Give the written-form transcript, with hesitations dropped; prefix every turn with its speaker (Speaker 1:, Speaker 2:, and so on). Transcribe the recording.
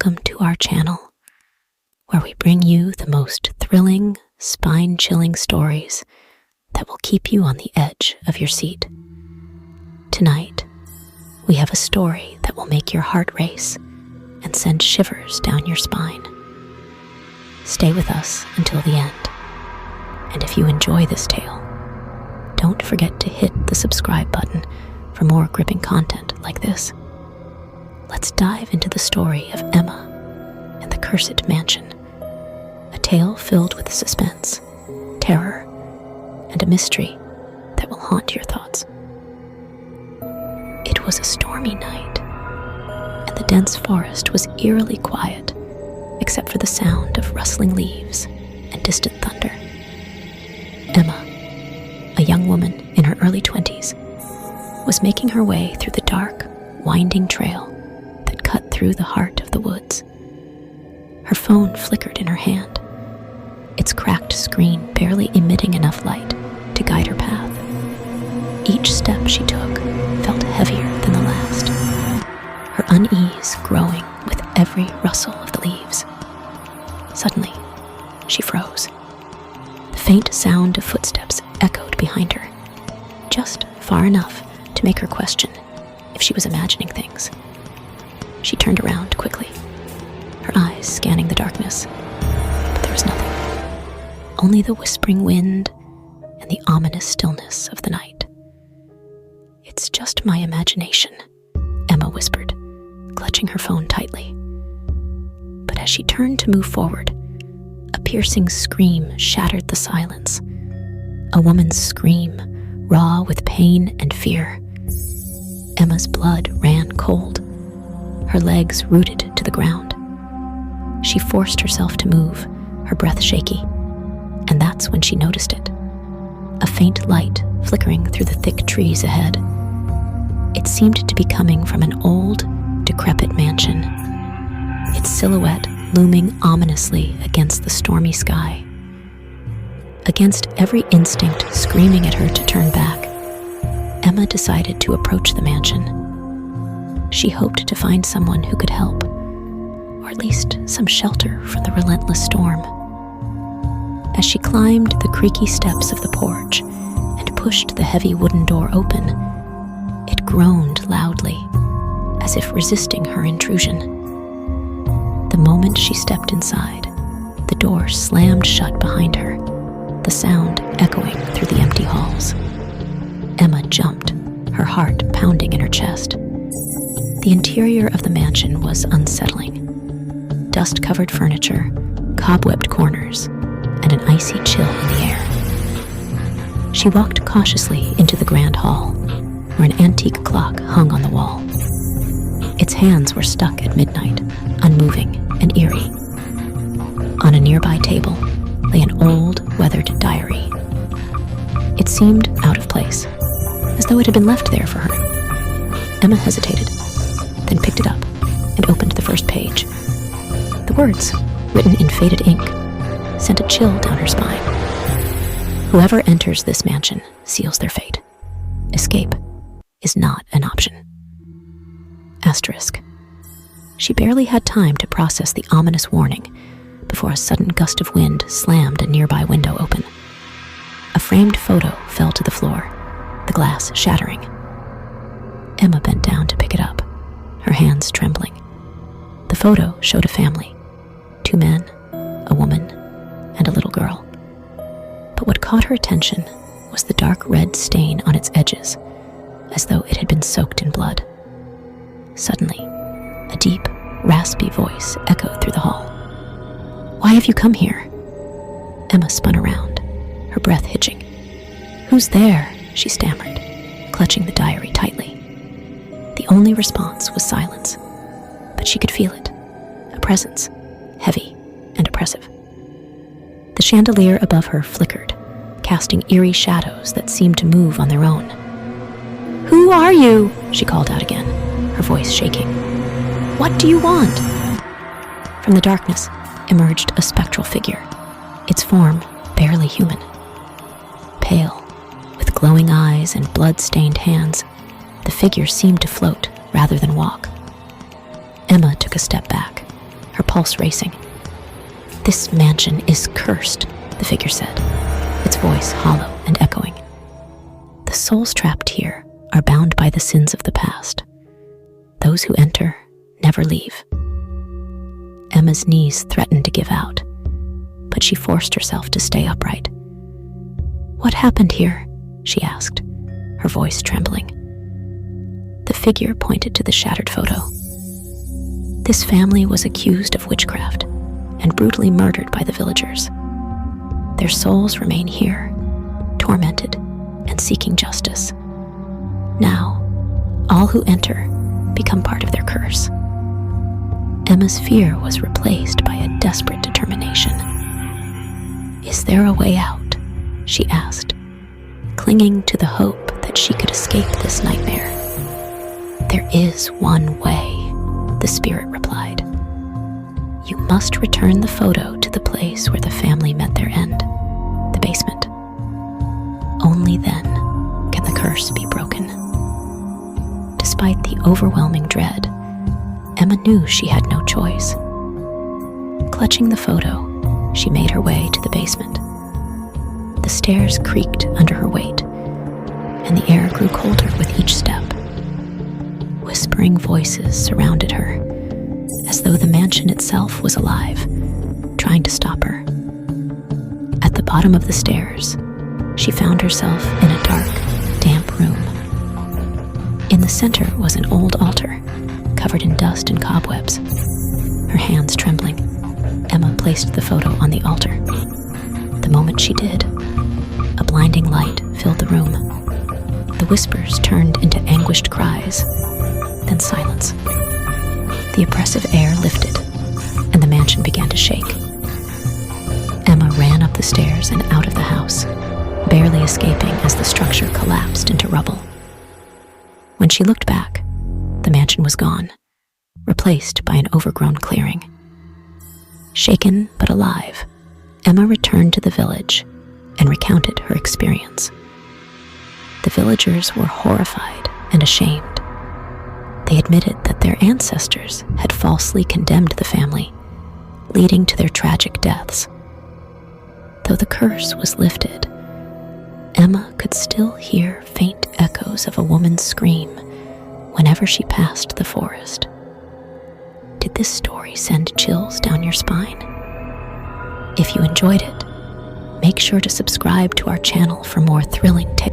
Speaker 1: welcome to our channel, where we bring you the most thrilling, spine-chilling stories that will keep you on the edge of your seat. Tonight, we have a story that will make your heart race and send shivers down your spine. Stay with us until the end, and if you enjoy this tale, don't forget to hit the subscribe button for more gripping content like this. Let's dive into the story of Emma and the Cursed Mansion, a tale filled with suspense, terror, and a mystery that will haunt your thoughts. It was a stormy night, and the dense forest was eerily quiet, except for the sound of rustling leaves and distant thunder. Emma, a young woman in her early 20s, was making her way through the dark, winding trail that cut through the heart of the woods. Her phone flickered in her hand, its cracked screen barely emitting enough light to guide her path. Each step she took felt heavier than the last, her unease growing with every rustle of the leaves. Suddenly, she froze. The faint sound of footsteps echoed behind her, just far enough to make her question if she was imagining things. She turned around quickly, her eyes scanning the darkness, but there was nothing. Only the whispering wind and the ominous stillness of the night. "It's just my imagination," Emma whispered, clutching her phone tightly. But as she turned to move forward, a piercing scream shattered the silence. A woman's scream, raw with pain and fear. Emma's blood ran cold, her legs rooted to the ground. She forced herself to move, her breath shaky, and that's when she noticed it. A faint light flickering through the thick trees ahead. It seemed to be coming from an old, decrepit mansion, its silhouette looming ominously against the stormy sky. Against every instinct screaming at her to turn back, Emma decided to approach the mansion. She hoped to find someone who could help, or at least some shelter from the relentless storm. As she climbed the creaky steps of the porch and pushed the heavy wooden door open, it groaned loudly, as if resisting her intrusion. The moment she stepped inside, the door slammed shut behind her, the sound echoing through the empty halls. Emma jumped, her heart pounding in her chest. The interior of the mansion was unsettling. Dust-covered furniture, cobwebbed corners, and an icy chill in the air. She walked cautiously into the grand hall, where an antique clock hung on the wall. Its hands were stuck at midnight, unmoving and eerie. On a nearby table lay an old, weathered diary. It seemed out of place, as though it had been left there for her. Emma hesitated, then picked it up and opened the first page. The words, written in faded ink, sent a chill down her spine. Whoever enters this mansion seals their fate. Escape is not an option. Asterisk. She barely had time to process the ominous warning before a sudden gust of wind slammed a nearby window open. A framed photo fell to the floor, the glass shattering. Emma bent down to pick it up, her hands trembling. The photo showed a family, 2 men, a woman, and a little girl. But what caught her attention was the dark red stain on its edges, as though it had been soaked in blood. Suddenly, a deep, raspy voice echoed through the hall. "Why have you come here?" Emma spun around, her breath hitching. "Who's there?" she stammered, clutching the diary tightly. The only response was silence, but she could feel it, a presence, heavy and oppressive. The chandelier above her flickered, casting eerie shadows that seemed to move on their own. "Who are you?" she called out again, her voice shaking. "What do you want?" From the darkness emerged a spectral figure, its form barely human. Pale, with glowing eyes and blood-stained hands, the figure seemed to float rather than walk. Emma took a step back, her pulse racing. "This mansion is cursed," the figure said, its voice hollow and echoing. "The souls trapped here are bound by the sins of the past. Those who enter never leave." Emma's knees threatened to give out, but she forced herself to stay upright. "What happened here?" she asked, her voice trembling. The figure pointed to the shattered photo. "This family was accused of witchcraft and brutally murdered by the villagers. Their souls remain here, tormented and seeking justice. Now, all who enter become part of their curse." Emma's fear was replaced by a desperate determination. "Is there a way out?" she asked, clinging to the hope that she could escape this nightmare. "There is one way," the spirit replied. "You must return the photo to the place where the family met their end, the basement. Only then can the curse be broken." Despite the overwhelming dread, Emma knew she had no choice. Clutching the photo, she made her way to the basement. The stairs creaked under her weight, and the air grew colder with each step. Whispering voices surrounded her, as though the mansion itself was alive, trying to stop her. At the bottom of the stairs, she found herself in a dark, damp room. In the center was an old altar, covered in dust and cobwebs. Her hands trembling, Emma placed the photo on the altar. The moment she did, a blinding light filled the room. The whispers turned into anguished cries, then silence. The oppressive air lifted, and the mansion began to shake. Emma ran up the stairs and out of the house, barely escaping as the structure collapsed into rubble. When she looked back, the mansion was gone, replaced by an overgrown clearing. Shaken but alive, Emma returned to the village and recounted her experience. The villagers were horrified and ashamed. They admitted that their ancestors had falsely condemned the family, leading to their tragic deaths. Though the curse was lifted, Emma could still hear faint echoes of a woman's scream whenever she passed the forest. Did this story send chills down your spine? If you enjoyed it, make sure to subscribe to our channel for more thrilling tales.